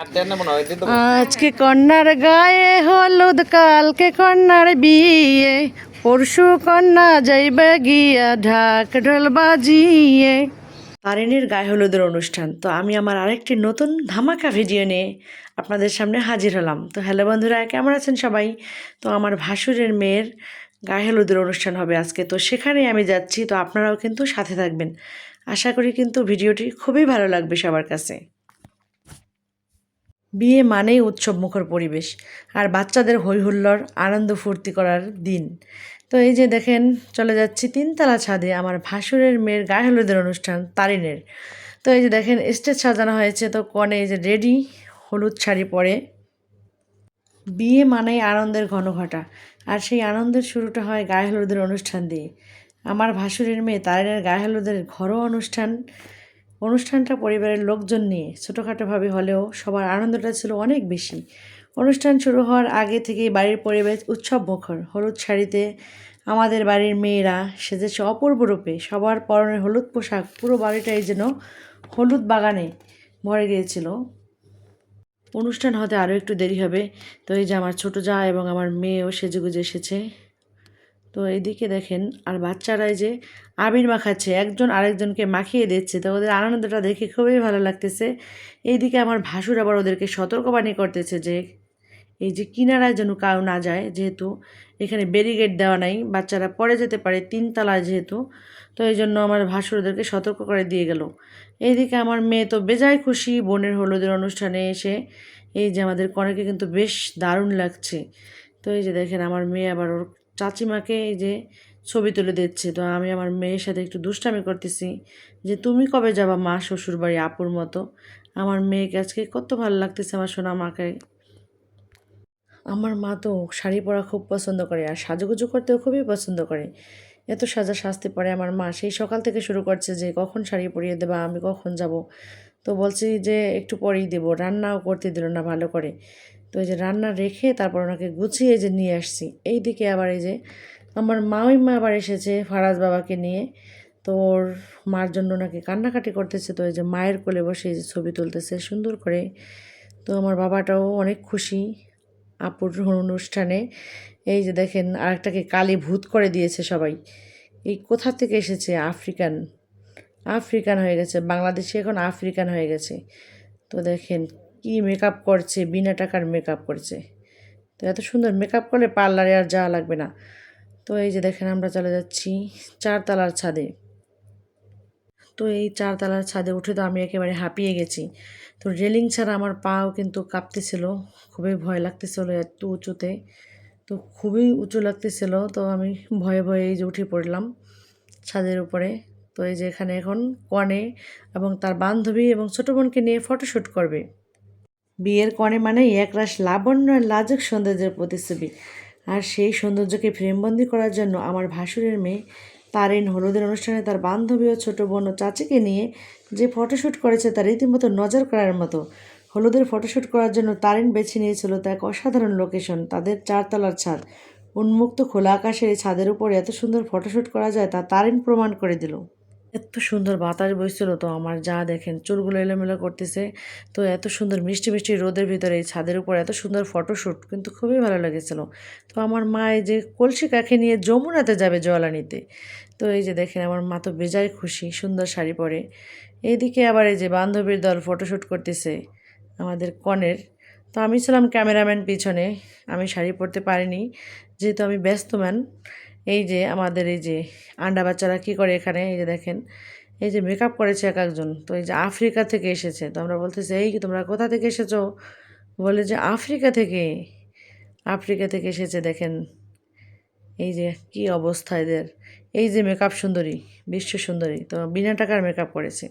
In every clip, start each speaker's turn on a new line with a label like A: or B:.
A: আজকে কন্যার গায়ে হলুদ, কালকে কন্যার বিয়ে, পরশু কন্যা যাইবে গিয়া ঢাক ঢোল বাজিয়ে। তারিণীর গায়ে হলুদের অনুষ্ঠান। তো আমি আমার আরেকটি নতুন ধামাকা ভিডিও নিয়ে আপনাদের সামনে হাজির হলাম। তো হ্যালো বন্ধুরা, কেমন আছেন সবাই? তো আমার ভাসুরের মেয়ের গায়ে হলুদের অনুষ্ঠান হবে আজকে, তো সেখানেই আমি যাচ্ছি। তো আপনারাও কিন্তু সাথে থাকবেন। আশা করি কিন্তু ভিডিওটি খুবই ভালো লাগবে সবার কাছে। বিয়ে মানেই উৎসবমুখর পরিবেশ আর বাচ্চাদের হই হুল্লোড়, আনন্দ ফুর্তি করার দিন। তো এই যে দেখেন, চলে যাচ্ছি তিনতলা ছাদে আমার ভাসুরের মেয়ের গায়ে হলুদের অনুষ্ঠান তারিনের। তো এই যে দেখেন, স্টেজ সাজানো হয়েছে। তো কনে এই যে রেডি, হলুদ শাড়ি পরে। বিয়ে মানেই আনন্দের ঘনঘটা, আর সেই আনন্দের শুরুটা হয় গায়ে হলুদের অনুষ্ঠান দিয়ে। আমার ভাসুরের মেয়ে তারিনের গায়ে হলুদের ঘরোয়া অনুষ্ঠানটা পরিবারের লোকজন নিয়ে ছোটোখাটোভাবে হলেও সবার আনন্দটা ছিল অনেক বেশি। অনুষ্ঠান শুরু হওয়ার আগে থেকেই বাড়ির পরিবেশ উৎসব মুখর। হলুদ শাড়িতে আমাদের বাড়ির মেয়েরা সেজেছে অপূর্ব রূপে। সবার পরনে হলুদ পোশাক, পুরো বাড়িটাই যেন হলুদ বাগানে ভরে গিয়েছিল। অনুষ্ঠান হতে আরও একটু দেরি হবে। তো এই যে আমার ছোটো জা এবং আমার মেয়েও সেজেগুজে এসেছে। তো এইদিকে দেখেন, আর বাচ্চারা এই যে আবির মাখাচ্ছে, একজন আরেকজনকে মাখিয়ে দিচ্ছে। তো ওদের আনন্দটা দেখে খুবই ভালো লাগতেছে। এইদিকে আমার ভাসুর আবার ওদেরকে সতর্কবাণী করতেছে যে এই যে কিনারায় যেন কাউ না যায়, যেহেতু এখানে ব্যারিকেড দেওয়া নাই, বাচ্চারা পড়ে যেতে পারে তিনতলায় যেহেতু। তো এই জন্য আমার ভাসুর ওদেরকে সতর্ক করে দিয়ে গেল। এইদিকে আমার মেয়ে তো বেজায় খুশি বোনের হলুদের অনুষ্ঠানে এসে। এই যে আমাদের কনেকে কিন্তু বেশ দারুণ লাগছে। তো এই যে দেখেন, আমার মেয়ে আবার ওর চাচিমাকে এই যে ছবি তুলে দিচ্ছে। তো আমি আমার মেয়ের সাথে একটু দুষ্টামি করতেছি যে তুমি কবে যাবা মা শ্বশুর বাড়ি আপুর মতো। আমার মেয়েকে আজকে কত ভালো লাগতেছে আমার সোনা মাকে। আমার মা তো শাড়ি পরা খুব পছন্দ করে আর সাজুগুজু করতেও খুবই পছন্দ করে। এত সাজা সাজতে পারে আমার মা। সেই সকাল থেকে শুরু করছে যে কখন শাড়ি পরিয়ে দেবা, আমি কখন যাব। তো বলছি যে একটু পরেই দেবো, রান্নাও করতে দিল না ভালো করে। তো এই যে রান্না রেখে তারপর ওনাকে গুছিয়ে যে নিয়ে আসছি। এই দিকে আবার এই যে আমার মামিমা আবার এসেছে ফারাজ বাবাকে নিয়ে। তো ওর মার জন্য ওনাকে কান্নাকাটি করতেছে। তো এই যে মায়ের কোলে বসে এই যে ছবি তুলতেছে সুন্দর করে। তো আমার বাবাটাও অনেক খুশি আপুর অনুষ্ঠানে। এই যে দেখেন, আরেকটাকে কালি ভূত করে দিয়েছে সবাই। এই কোথা থেকে এসেছে? আফ্রিকান আফ্রিকান হয়ে গেছে, বাংলাদেশি এখন আফ্রিকান হয়ে গেছে। তো দেখেন কি মেকআপ করছে, বিনা টাকার মেকআপ করছে। তো এত সুন্দর মেকআপ করলে পার্লারে আর যাওয়া লাগবে না। তো এই যে দেখেন, আমরা চলে যাচ্ছি চারতলার ছাদে। তো এই চারতলার ছাদে উঠে তো আমি একেবারে হাঁপিয়ে গেছি। তো রেলিং ছাড়া আমার পাও কিন্তু কাঁপতেছিল, খুবই ভয় লাগতেছিল এত উঁচুতে। তো খুবই উঁচু লাগতেছিল। তো আমি ভয়ে ভয়ে এই যে উঠে পড়লাম ছাদের উপরে। তো এই যে এখানে এখন কনে এবং তার বান্ধবী এবং ছোটো বোনকে নিয়ে ফটোশ্যুট করবে। বিয়ের কনে মানেই একরাশ লাবণ্য আর লাজুক সৌন্দর্যের প্রতিচ্ছবি। আর সেই সৌন্দর্যকে ফ্রেমবন্দি করার জন্য আমার ভাসুরের মেয়ে তারিন হলুদের অনুষ্ঠানে তার বান্ধবী ও ছোটো বোন ও চাচিকে নিয়ে যে ফটোশ্যুট করেছে তা রীতিমতো নজর করার মতো। হলুদের ফটোশ্যুট করার জন্য তারিন বেছে নিয়েছিল তা এক অসাধারণ লোকেশন, তাদের চারতলার ছাদ। উন্মুক্ত খোলা আকাশের এই ছাদের উপরে এত সুন্দর ফটোশ্যুট করা যায় তা তারিন প্রমাণ করে দিল। এত সুন্দর বাতাস বইছিল। তো আমার যা দেখেন চুলগুলো এলোমেলো করতেছে। তো এত সুন্দর মিষ্টি মিষ্টি রোদের ভিতরে এই ছাদের উপর এত সুন্দর ফটোশ্যুট কিন্তু খুবই ভালো লেগেছিল। তো আমার মা এই যে কলসি কাঁখে নিয়ে যমুনাতে যাবে জল আনিতে। তো এই যে দেখেন, আমার মা তো বেজায় খুশি, সুন্দর শাড়ি পরে। এইদিকে আবার এই যে বান্ধবীর দল ফটোশ্যুট করতেছে আমাদের কনের। তো আমি ছিলাম ক্যামেরাম্যান পিছনে, আমি শাড়ি পরতে পারিনি যেহেতু আমি ব্যস্তমান। এই যে আমাদের এই যে আন্ডা বাচ্চারা কী করে এখানে, এই যে দেখেন এই যে মেকআপ করেছে এক একজন। তো এই যে আফ্রিকা থেকে এসেছে। তো আমরা বলতেছি এই কি তোমরা কোথা থেকে এসেছো? বলে যে আফ্রিকা থেকে। আফ্রিকা থেকে এসেছে। দেখেন এই যে কি অবস্থা এদের। এই যে মেকআপ সুন্দরী, বিশ্ব সুন্দরী, তো বিনা টাকার মেকআপ করেছে।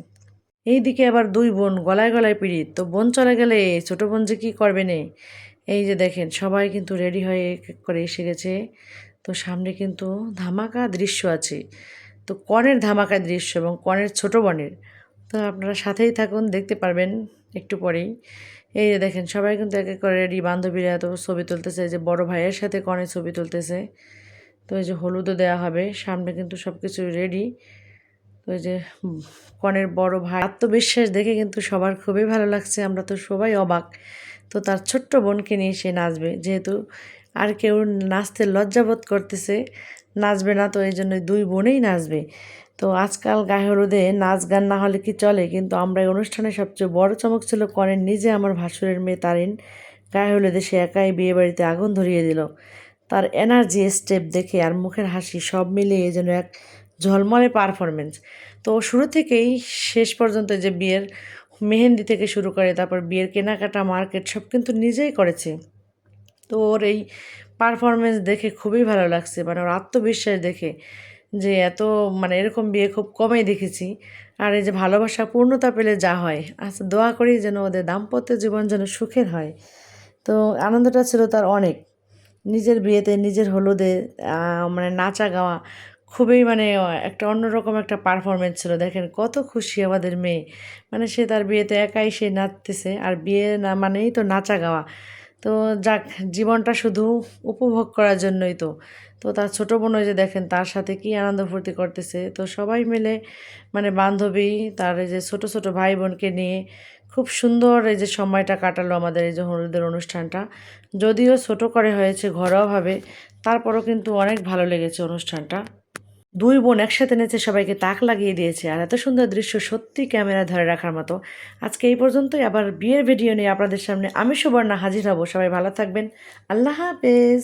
A: এইদিকে আবার দুই বোন গলায় গলায় পীড়িত। তো বোন চলে গেলে ছোটো বোন যে কী করবে নে। এই যে দেখেন সবাই কিন্তু রেডি হয়ে এক এক করে এসে গেছে। তো সামনে কিন্তু ধামাকা দৃশ্য আছে। তো কনের ধামাকা দৃশ্য এবং কনের ছোটো বোনের। তো আপনারা সাথেই থাকুন, দেখতে পারবেন একটু পরেই। এই যে দেখেন সবাই কিন্তু এক এক করে রেডি, বান্ধবীরা তো ছবি তুলতেছে, যে বড় ভাইয়ের সাথে কনে ছবি তুলতেছে। তো এই যে হলুদও দেওয়া হবে, সামনে কিন্তু সব কিছু রেডি। তো এই যে কনের বড় ভাই আত্মবিশ্বাস দেখে কিন্তু সবার খুবই ভালো লাগছে, আমরা তো সবাই অবাক। তো তার ছোট্ট বোনকে নিয়ে সে নাচবে, যেহেতু আর কেউ নাচতে লজ্জাবোধ করতেছে, নাচবে না, তো এই জন্য দুই বোনেই নাচবে। তো আজকাল গায়ে হলুদে নাচ গান না হলে কি চলে, কিন্তু আমরা এই অনুষ্ঠানে সবচেয়ে বড় চমক ছিল কনের নিজে, আমার ভাসুরের মেয়ে তারিন গায়ে হলুদে সে একাই বিয়ে বাড়িতে আগুন ধরিয়ে দিল। তার এনার্জি, স্টেপ দেখে আর মুখের হাসি সব মিলিয়ে যেন এক ঝলমলে পারফরমেন্স। তো শুরু থেকেই শেষ পর্যন্ত যে বিয়ের মেহেন্দি থেকে শুরু করে তারপর বিয়ের কেনাকাটা, মার্কেট সব কিন্তু নিজেই করেছে। তো ওর এই পারফরমেন্স দেখে খুবই ভালো লাগছে, মানে ওর আত্মবিশ্বাস দেখে, যে এত মানে এরকম বিয়ে খুব কমই দেখেছি। আর এই যে ভালোবাসা পূর্ণতা পেলে যা হয়, আচ্ছা দোয়া করি যেন ওদের দাম্পত্য জীবন যেন সুখের হয়। তো আনন্দটা ছিল তার অনেক। নিজের বিয়েতে নিজের হলুদে মানে নাচা গাওয়া খুবই মানে একটা অন্যরকম একটা পারফরমেন্স ছিল। দেখেন কত খুশি আমাদের মেয়ে, মানে সে তার বিয়েতে একাই সে নাচতেছে, আর বিয়ে না মানেই তো নাচা গাওয়া। তো যাক, জীবনটা শুধু উপভোগ করার জন্যই তো। তো তার ছোটো বোন ওই যে দেখেন তার সাথে কি আনন্দ ফুর্তি করতেছে, তো সবাই মিলে মানে বান্ধবী, তার এই যে ছোটো ছোটো ভাই বোনকে নিয়ে খুব সুন্দর এই যে সময়টা কাটালো আমাদের এই যে হলুদের অনুষ্ঠানটা। যদিও ছোট করে হয়েছে ঘরোয়াভাবে, তারপরও কিন্তু অনেক ভালো লেগেছে অনুষ্ঠানটা। দুই বোন একসাথে নেচে সবাইকে তাক লাগিয়ে দিয়েছে, আর এত সুন্দর দৃশ্য সত্যি ক্যামেরা ধরে রাখার মতো। আজকে এই পর্যন্তই, আবার বিয়ের ভিডিও নিয়ে আপনাদের সামনে আমি সুবর্ণা হাজির হব। সবাই ভালো থাকবেন। আল্লাহ হাফেজ।